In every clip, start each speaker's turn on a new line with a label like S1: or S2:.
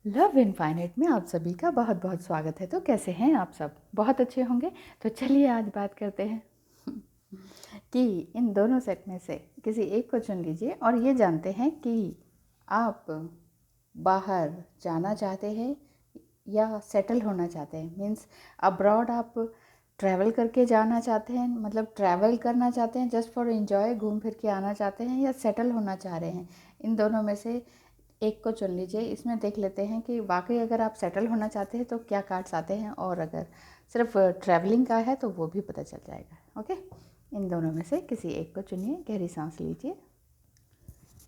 S1: Love infinite में आप सभी का बहुत बहुत स्वागत है। तो कैसे हैं आप सब? बहुत अच्छे होंगे। तो चलिए आज बात करते हैं कि इन दोनों सेट में से किसी एक को चुन लीजिए और ये जानते हैं कि आप बाहर जाना चाहते हैं या सेटल होना चाहते हैं। मीन्स अब्रॉड आप ट्रैवल करके जाना चाहते हैं, मतलब ट्रैवल करना चाहते हैं जस्ट फॉर एंजॉय, घूम फिर के आना चाहते हैं, या सेटल होना चाह रहे हैं। इन दोनों में से एक को चुन लीजिए। इसमें देख लेते हैं कि वाकई अगर आप सेटल होना चाहते हैं तो क्या कार्ड्स आते हैं, और अगर सिर्फ ट्रैवलिंग का है तो वो भी पता चल जाएगा। ओके, इन दोनों में से किसी एक को चुनिए, गहरी सांस लीजिए।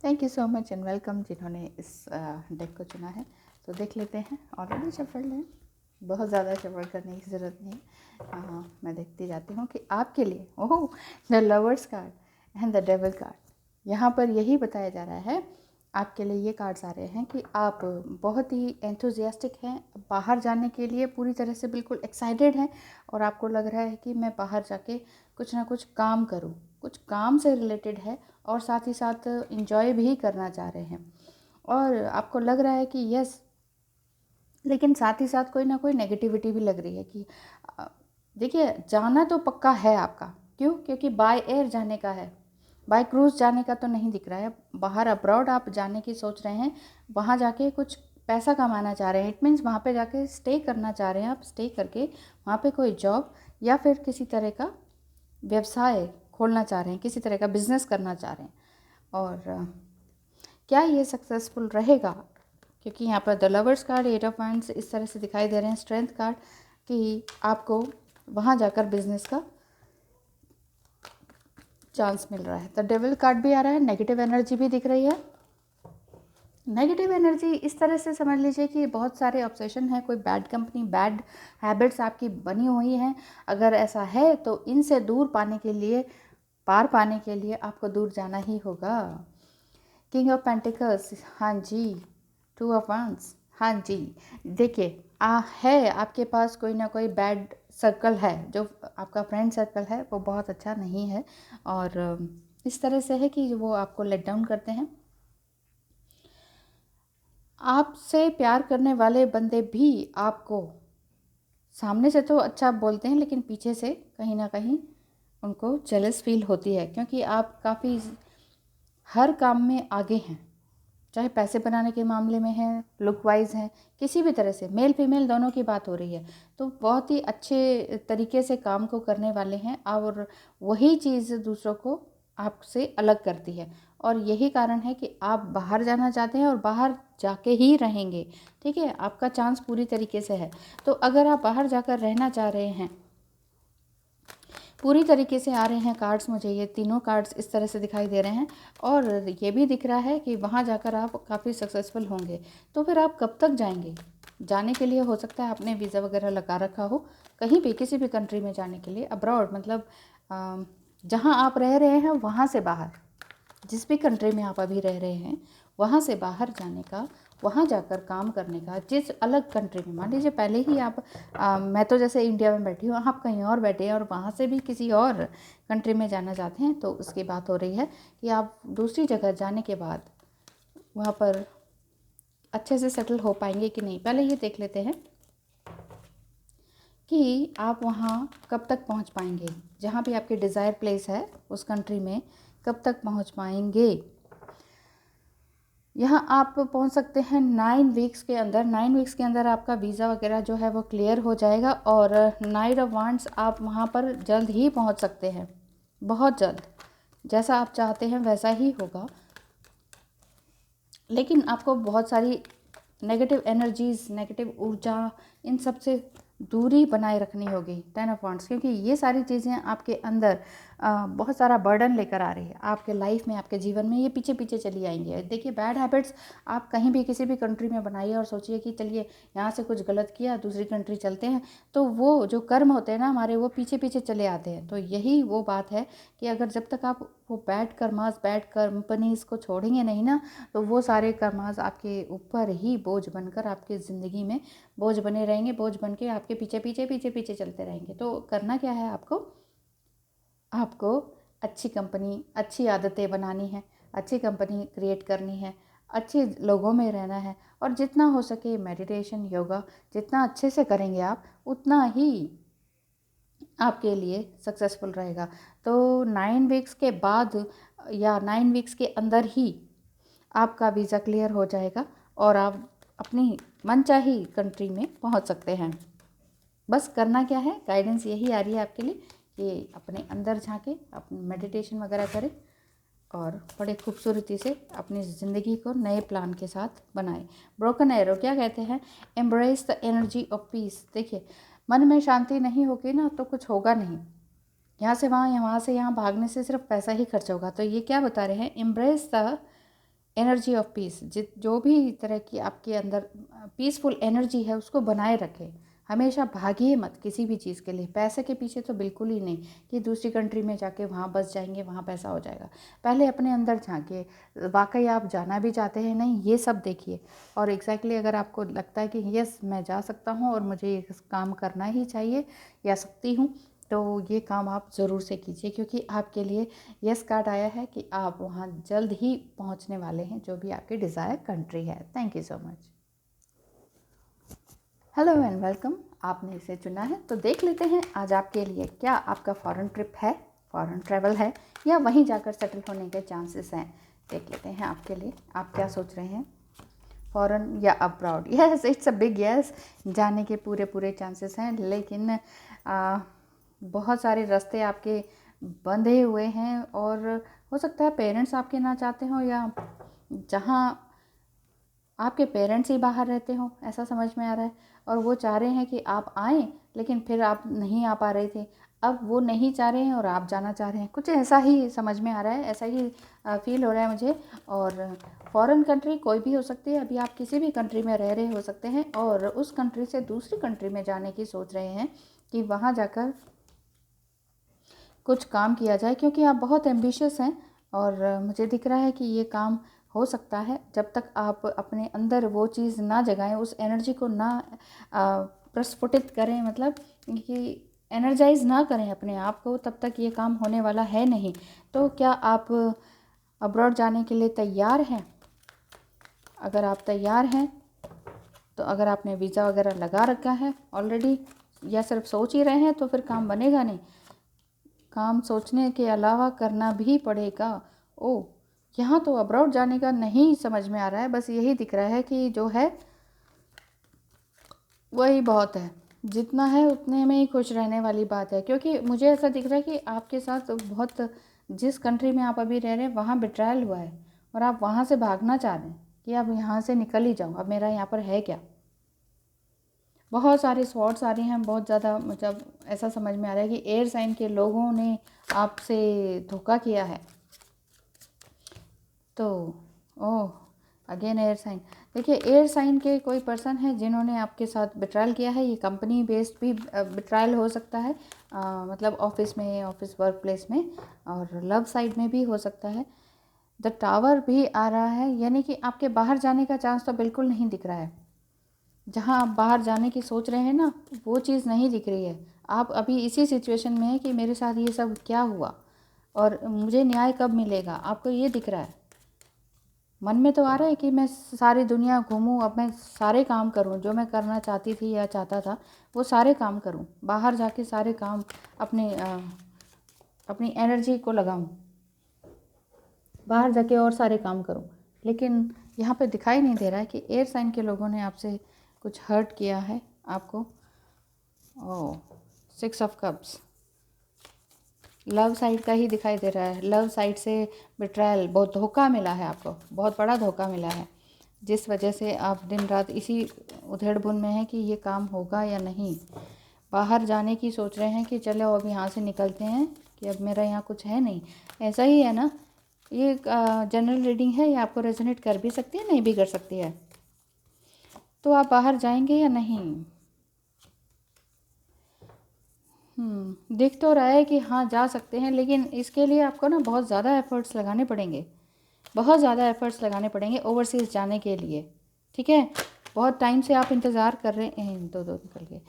S1: Thank you so much and welcome जिन्होंने इस डेक को चुना है। तो देख लेते हैं। ऑलरेडी शफल है, बहुत ज़्यादा शफल करने की ज़रूरत नहीं है। मैं देखती जाती हूँ कि आपके लिए ओह the lovers card and the devil card. यहाँ पर यही बताया जा रहा है, आपके लिए ये कार्ड्स आ रहे हैं कि आप बहुत ही एंथुजियास्टिक हैं, बाहर जाने के लिए पूरी तरह से बिल्कुल एक्साइटेड हैं, और आपको लग रहा है कि मैं बाहर जाके कुछ ना कुछ काम करूं, कुछ काम से रिलेटेड है, और साथ ही साथ इंजॉय भी करना चाह रहे हैं। और आपको लग रहा है कि यस, लेकिन साथ ही साथ कोई ना कोई नेगेटिविटी भी लग रही है कि देखिए जाना तो पक्का है आपका। क्यों? क्योंकि बाय एयर जाने का है, बाय क्रूज़ जाने का तो नहीं दिख रहा है। बाहर अब्रॉड आप जाने की सोच रहे हैं, वहाँ जाके कुछ पैसा कमाना चाह रहे हैं। इट मीन्स वहाँ पे जाके स्टे करना चाह रहे हैं आप, स्टे करके वहाँ पे कोई जॉब या फिर किसी तरह का व्यवसाय खोलना चाह रहे हैं, किसी तरह का बिजनेस करना चाह रहे हैं। और क्या ये सक्सेसफुल रहेगा? क्योंकि यहाँ पर the lovers card, 8 of wands इस तरह से दिखाई दे रहे हैं, स्ट्रेंथ कार्ड, कि आपको वहाँ जाकर बिजनेस का चांस मिल रहा है। द डेविल कार्ड भी आ रहा है, नेगेटिव एनर्जी भी दिख रही है। नेगेटिव एनर्जी इस तरह से समझ लीजिए कि बहुत सारे ऑब्सेशन है, कोई बैड कंपनी, बैड हैबिट्स आपकी बनी हुई हैं। अगर ऐसा है तो इनसे दूर पाने के लिए, पार पाने के लिए आपको दूर जाना ही होगा। किंग ऑफ पेंटिकल्स, हाँ जी। टू ऑफ वांड्स, हाँ जी। देखिए है आपके पास कोई ना कोई बैड सर्कल है, जो आपका फ्रेंड सर्कल है वो बहुत अच्छा नहीं है, और इस तरह से है कि वो आपको लेट डाउन करते हैं। आपसे प्यार करने वाले बंदे भी आपको सामने से तो अच्छा बोलते हैं, लेकिन पीछे से कहीं ना कहीं उनको जेलस फील होती है, क्योंकि आप काफ़ी हर काम में आगे हैं, चाहे पैसे बनाने के मामले में है, लुक वाइज है, किसी भी तरह से। मेल फीमेल दोनों की बात हो रही है, तो बहुत ही अच्छे तरीके से काम को करने वाले हैं, और वही चीज़ दूसरों को आपसे अलग करती है। और यही कारण है कि आप बाहर जाना चाहते हैं और बाहर जाके ही रहेंगे। ठीक है, आपका चांस पूरी तरीके से है। तो अगर आप बाहर जाकर रहना चाह रहे हैं, पूरी तरीके से आ रहे हैं कार्ड्स, मुझे ये तीनों कार्ड्स इस तरह से दिखाई दे रहे हैं, और ये भी दिख रहा है कि वहाँ जाकर आप काफ़ी सक्सेसफुल होंगे। तो फिर आप कब तक जाएंगे? जाने के लिए हो सकता है आपने वीज़ा वगैरह लगा रखा हो, कहीं भी किसी भी कंट्री में जाने के लिए, अब्रॉड मतलब जहाँ आप रह रहे हैं वहाँ से बाहर, जिस भी कंट्री में आप अभी रह रहे हैं वहाँ से बाहर जाने का, वहाँ जाकर काम करने का। जिस अलग कंट्री में, मान लीजिए पहले ही आप मैं तो जैसे इंडिया में बैठी हूँ, आप कहीं और बैठे हैं और वहाँ से भी किसी और कंट्री में जाना चाहते हैं, तो उसकी बात हो रही है कि आप दूसरी जगह जाने के बाद वहाँ पर अच्छे से सेटल हो पाएंगे कि नहीं। पहले ये देख लेते हैं कि आप वहाँ कब तक पहुँच पाएंगे, जहाँ भी आपकी डिज़ायर प्लेस है उस कंट्री में कब तक पहुँच पाएंगे। यहाँ आप पहुँच सकते हैं 9 वीक्स के अंदर। 9 वीक्स के अंदर आपका वीज़ा वगैरह जो है वो क्लियर हो जाएगा, और नाइट ऑफ वांड्स आप वहाँ पर जल्द ही पहुँच सकते हैं, बहुत जल्द। जैसा आप चाहते हैं वैसा ही होगा, लेकिन आपको बहुत सारी नेगेटिव एनर्जीज़, नेगेटिव ऊर्जा, इन सब से दूरी बनाए रखनी होगी। 10 ऑफ वांड्स, क्योंकि ये सारी चीज़ें आपके अंदर बहुत सारा बर्डन लेकर आ रही है आपके लाइफ में, आपके जीवन में। ये पीछे पीछे चली आएंगी। देखिए बैड हैबिट्स आप कहीं भी किसी भी कंट्री में बनाइए और सोचिए कि चलिए यहाँ से कुछ गलत किया, दूसरी कंट्री चलते हैं, तो वो जो कर्म होते हैं ना हमारे, वो पीछे पीछे चले आते हैं। तो यही वो बात है कि अगर जब तक आप वो बैड कर्मास, बैड कंपनीज़ को छोड़ेंगे नहीं ना, तो वो सारे कर्मास आपके ऊपर ही बोझ बनकर आपकी ज़िंदगी में बोझ बने रहेंगे, बोझ बन के आपके पीछे पीछे पीछे पीछे चलते रहेंगे। तो करना क्या है आपको? आपको अच्छी कंपनी, अच्छी आदतें बनानी है, अच्छी कंपनी क्रिएट करनी है, अच्छे लोगों में रहना है, और जितना हो सके मेडिटेशन योगा जितना अच्छे से करेंगे आप, उतना ही आपके लिए सक्सेसफुल रहेगा। तो 9 वीक्स के बाद या 9 वीक्स के अंदर ही आपका वीज़ा क्लियर हो जाएगा और आप अपनी मनचाही कंट्री में पहुंच सकते हैं। बस करना क्या है, गाइडेंस यही आ रही है आपके लिए कि अपने अंदर झांके, अपनी मेडिटेशन वगैरह करें और बड़े खूबसूरती से अपनी ज़िंदगी को नए प्लान के साथ बनाएं। ब्रोकन एरो क्या कहते हैं, embrace the energy of peace. देखिए, मन में शांति नहीं होगी ना तो कुछ होगा नहीं। यहाँ से वहाँ से यहाँ भागने से सिर्फ पैसा ही खर्च होगा। तो ये क्या बता रहे हैं, embrace the energy of peace. जो भी तरह की आपके अंदर पीसफुल एनर्जी है उसको बनाए रखें। हमेशा भागिए मत किसी भी चीज़ के लिए, पैसे के पीछे तो बिल्कुल ही नहीं कि दूसरी कंट्री में जाके वहाँ बस जाएंगे, वहाँ पैसा हो जाएगा। पहले अपने अंदर झांकिए, वाकई आप जाना भी चाहते हैं नहीं, ये सब देखिए। और एग्जैक्टली अगर आपको लगता है कि यस मैं जा सकता हूँ और मुझे ये काम करना ही चाहिए या सकती हूँ, तो ये काम आप ज़रूर से कीजिए, क्योंकि आपके लिए यस कार्ड आया है कि आप वहाँ जल्द ही पहुँचने वाले हैं जो भी आपकी डिज़ायर कंट्री है। Thank you so much. Hello and welcome. आपने इसे चुना है तो देख लेते हैं आज आपके लिए क्या आपका फॉरेन ट्रिप है, फॉरेन ट्रैवल है, या वहीं जाकर सेटल होने के चांसेस हैं। देख लेते हैं आपके लिए आप क्या सोच रहे हैं, फॉरेन या abroad. Yes, it's a big yes. जाने के पूरे चांसेस हैं, लेकिन बहुत सारे रास्ते आपके बंधे हुए हैं और हो सकता है पेरेंट्स आपके ना चाहते हो, या जहाँ आपके पेरेंट्स ही बाहर रहते हो, ऐसा समझ में आ रहा है। और वो चाह रहे हैं कि आप आएँ, लेकिन फिर आप नहीं आ पा रहे थे, अब वो नहीं चाह रहे हैं और आप जाना चाह रहे हैं। कुछ ऐसा ही समझ में आ रहा है, ऐसा ही फील हो रहा है मुझे। और फॉरेन कंट्री कोई भी हो सकती है, अभी आप किसी भी कंट्री में रह रहे हो सकते हैं और उस कंट्री से दूसरी कंट्री में जाने की सोच रहे हैं कि वहाँ जाकर कुछ काम किया जाए, क्योंकि आप बहुत एम्बिशियस हैं और मुझे दिख रहा है कि ये काम हो सकता है। जब तक आप अपने अंदर वो चीज़ ना जगाएं, उस एनर्जी को ना प्रस्फुटित करें, मतलब कि एनर्जाइज ना करें अपने आप को, तब तक ये काम होने वाला है नहीं। तो क्या आप अब्रॉड जाने के लिए तैयार हैं? अगर आप तैयार हैं तो अगर आपने वीज़ा वगैरह लगा रखा है ऑलरेडी या सिर्फ सोच ही रहे हैं, तो फिर काम बनेगा नहीं। काम सोचने के अलावा करना भी पड़ेगा। ओह, यहाँ तो अब्रॉड जाने का नहीं समझ में आ रहा है, बस यही दिख रहा है कि जो है वही बहुत है, जितना है उतने में ही खुश रहने वाली बात है। क्योंकि मुझे ऐसा दिख रहा है कि आपके साथ बहुत, जिस कंट्री में आप अभी रह रहे हैं वहाँ बिट्रायल हुआ है और आप वहाँ से भागना चाह रहे हैं कि अब यहाँ से निकल ही जाऊँ, अब मेरा यहाँ पर है क्या। बहुत सारे स्वॉट्स आ रहे हैं, बहुत ज़्यादा, मतलब ऐसा समझ में आ रहा है कि एयर साइन के लोगों ने आपसे धोखा किया है। तो ओह, अगेन एयर साइन। देखिए, एयर साइन के कोई पर्सन है जिन्होंने आपके साथ बिट्रायल किया है। ये कंपनी बेस्ड भी बिट्रायल हो सकता है, मतलब ऑफिस में, ऑफिस वर्क प्लेस में, और लव साइड में भी हो सकता है। द टावर भी आ रहा है, यानी कि आपके बाहर जाने का चांस तो बिल्कुल नहीं दिख रहा है। जहाँ आप बाहर जाने की सोच रहे हैं ना, वो चीज़ नहीं दिख रही है। आप अभी इसी सिचुएशन में है कि मेरे साथ ये सब क्या हुआ और मुझे न्याय कब मिलेगा, आपको ये दिख रहा है। मन में तो आ रहा है कि मैं सारी दुनिया घूमूं, अब मैं सारे काम करूं जो मैं करना चाहती थी या चाहता था, वो सारे काम करूं, बाहर जाके सारे काम अपनी एनर्जी को लगाऊं, बाहर जाके और सारे काम करूं। लेकिन यहाँ पे दिखाई नहीं दे रहा है कि एयर साइन के लोगों ने आपसे कुछ हर्ट किया है आपको। ओह, 6 ऑफ कप्स लव साइड का ही दिखाई दे रहा है। लव साइड से बिट्रायल, बहुत धोखा मिला है आपको, बहुत बड़ा धोखा मिला है, जिस वजह से आप दिन रात इसी उधेड़-बुन में हैं कि ये काम होगा या नहीं। बाहर जाने की सोच रहे हैं कि चलो अब यहाँ से निकलते हैं कि अब मेरा यहाँ कुछ है नहीं। ऐसा ही है ना, ये जनरल रीडिंग है, ये आपको रेजोनेट कर भी सकती है, नहीं भी कर सकती है। तो आप बाहर जाएंगे या नहीं? दिख तो रहा है कि हाँ जा सकते हैं, लेकिन इसके लिए आपको ना बहुत ज़्यादा एफ़र्ट्स लगाने पड़ेंगे, बहुत ज़्यादा एफ़र्ट्स लगाने पड़ेंगे ओवरसीज़ जाने के लिए, ठीक है। बहुत टाइम से आप इंतज़ार कर रहे हैं, दो निकल गए।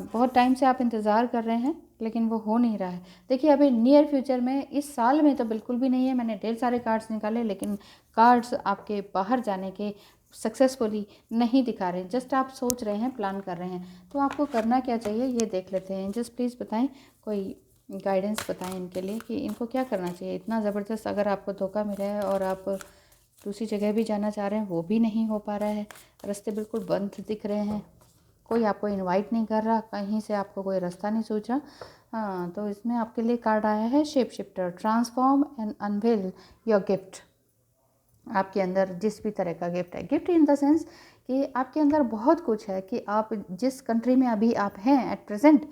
S1: बहुत टाइम से आप इंतज़ार कर रहे हैं लेकिन वो हो नहीं रहा है। देखिए अभी नियर फ्यूचर में, इस साल में तो बिल्कुल भी नहीं है। मैंने ढेर सारे कार्ड्स निकाले लेकिन कार्ड्स आपके बाहर जाने के सक्सेसफुली नहीं दिखा रहे हैं। जस्ट आप सोच रहे हैं, प्लान कर रहे हैं। तो आपको करना क्या चाहिए ये देख लेते हैं। जस्ट प्लीज़ बताएं, कोई गाइडेंस बताएं इनके लिए कि इनको क्या करना चाहिए। इतना ज़बरदस्त अगर आपको धोखा मिला है और आप दूसरी जगह भी जाना चाह रहे हैं, वो भी नहीं हो पा रहा है, रास्ते बिल्कुल बंद दिख रहे हैं, कोई आपको इनवाइट नहीं कर रहा, कहीं से आपको कोई रास्ता नहीं सूझ रहा। हाँ, तो इसमें आपके लिए कार्ड आया है shape shifter, transform and unveil your gift. आपके अंदर जिस भी तरह का गिफ्ट है, गिफ्ट इन द सेंस कि आपके अंदर बहुत कुछ है कि आप जिस कंट्री में अभी आप हैं एट प्रेजेंट,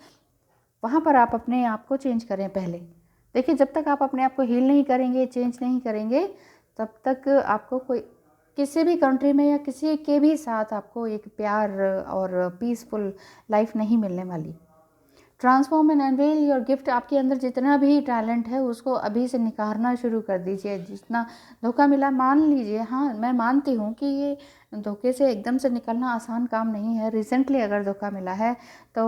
S1: वहाँ पर आप अपने आप को चेंज करें पहले। देखिए जब तक आप अपने आप को हील नहीं करेंगे, चेंज नहीं करेंगे, तब तक आपको कोई किसी भी कंट्री में या किसी के भी साथ आपको एक प्यार और पीसफुल लाइफ नहीं मिलने वाली। Transform and unveil your gift, आपके अंदर जितना भी टैलेंट है उसको अभी से निखारना शुरू कर दीजिए। जितना धोखा मिला, मान लीजिए, हाँ मैं मानती हूँ कि ये धोखे से एकदम से निकलना आसान काम नहीं है। रिसेंटली अगर धोखा मिला है तो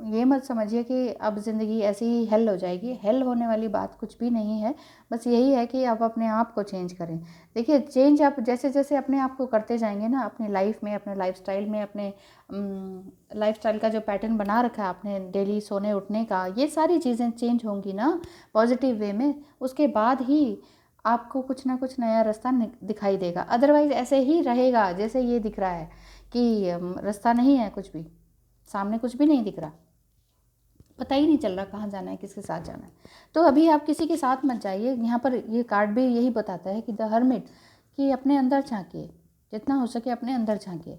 S1: ये मत समझिए कि अब ज़िंदगी ऐसी ही हेल हो जाएगी। हेल होने वाली बात कुछ भी नहीं है। बस यही है कि आप अपने आप को चेंज करें। देखिए चेंज आप जैसे जैसे अपने आप को करते जाएंगे ना, अपनी लाइफ में, अपने लाइफस्टाइल में, अपने लाइफस्टाइल का जो पैटर्न बना रखा है आपने डेली सोने उठने का, ये सारी चीज़ें चेंज होंगी ना पॉजिटिव वे में, उसके बाद ही आपको कुछ ना कुछ नया रास्ता दिखाई देगा। अदरवाइज़ ऐसे ही रहेगा जैसे ये दिख रहा है कि रास्ता नहीं है, कुछ भी सामने कुछ भी नहीं दिख रहा, पता ही नहीं चल रहा कहाँ जाना है, किसके साथ जाना है। तो अभी आप किसी के साथ मत जाइए। यहाँ पर ये कार्ड भी यही बताता है कि द हर्मिट, कि अपने अंदर झांकिए, जितना हो सके अपने अंदर झांकिए,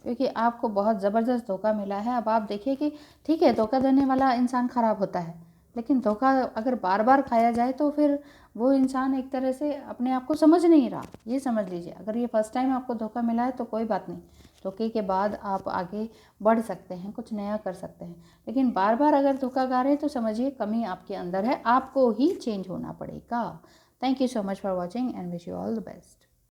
S1: क्योंकि आपको बहुत ज़बरदस्त धोखा मिला है। अब आप देखिए कि ठीक है, धोखा देने वाला इंसान ख़राब होता है, लेकिन धोखा अगर बार बार खाया जाए तो फिर वो इंसान एक तरह से अपने आप को समझ नहीं रहा। ये समझ लीजिए, अगर ये फर्स्ट टाइम आपको धोखा मिला है तो कोई बात नहीं, धोखे के बाद आप आगे बढ़ सकते हैं, कुछ नया कर सकते हैं। लेकिन बार बार अगर धोखा खा रहे हैं तो समझिए कमी आपके अंदर है, आपको ही चेंज होना पड़ेगा। Thank you so much for watching and wish you all the best.